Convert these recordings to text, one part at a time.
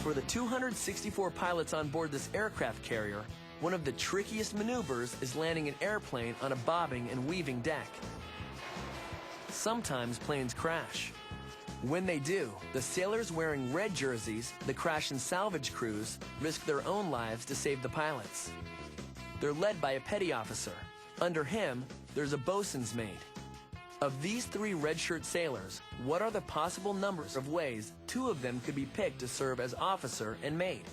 For the 264 pilots on board this aircraft carrier, one of the trickiest maneuvers is landing an airplane on a bobbing and weaving deck. Sometimes planes crash. When they do, the sailors wearing red jerseys, the crash and salvage crews, risk their own lives to save the pilots. They're led by a petty officer. Under him, there's a bosun's mate. Of these 3 redshirt sailors, what are the possible numbers of ways 2 of them could be picked to serve as officer and mate?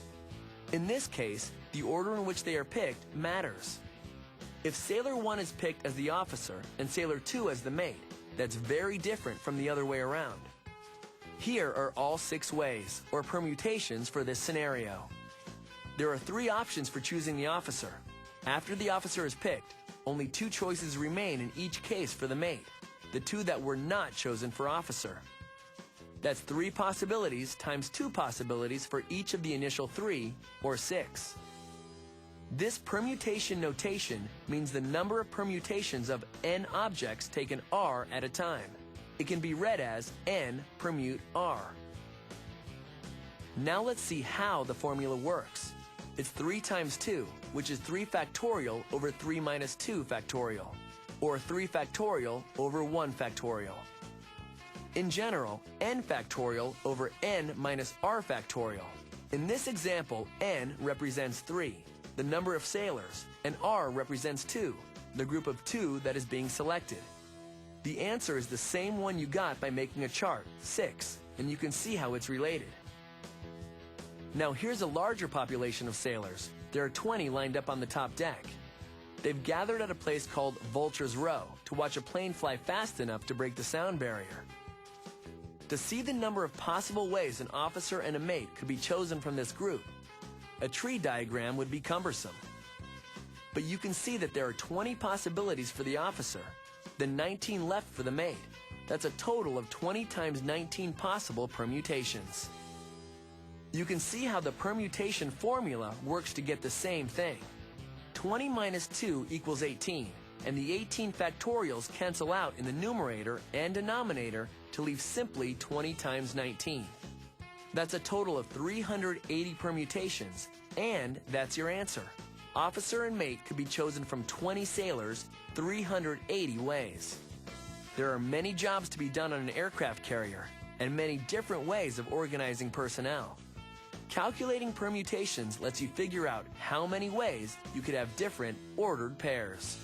In this case, the order in which they are picked matters. If Sailor 1 is picked as the officer and Sailor 2 as the mate, that's very different from the other way around. Here are all 6 ways, or permutations, for this scenario. There are 3 options for choosing the officer. After the officer is picked, only 2 choices remain in each case for the mate, the 2 that were not chosen for officer. That's 3 possibilities times 2 possibilities for each of the initial 3, or 6. This permutation notation means the number of permutations of n objects taken r at a time. It can be read as n permute r. Now let's see how the formula works. It's 3 times 2, which is 3 factorial over 3 minus 2 factorial, or 3 factorial over 1 factorial. In general, n factorial over n minus r factorial. In this example, n represents 3, the number of sailors, and r represents 2, the group of 2 that is being selected. The answer is the same one you got by making a chart, 6, and you can see how it's related. Now here's a larger population of sailors. There are 20 lined up on the top deck. They've gathered at a place called Vulture's Row to watch a plane fly fast enough to break the sound barrier. To see the number of possible ways an officer and a mate could be chosen from this group, a tree diagram would be cumbersome. But you can see that there are 20 possibilities for the officer, then 19 left for the mate. That's a total of 20 times 19 possible permutations. You can see how the permutation formula works to get the same thing. 20 minus 2 equals 18, and the 18 factorials cancel out in the numerator and denominator to leave simply 20 times 19. That's a total of 380 permutations, and that's your answer. Officer and mate could be chosen from 20 sailors, 380 ways. There are many jobs to be done on an aircraft carrier, and many different ways of organizing personnel. Calculating permutations lets you figure out how many ways you could have different ordered pairs.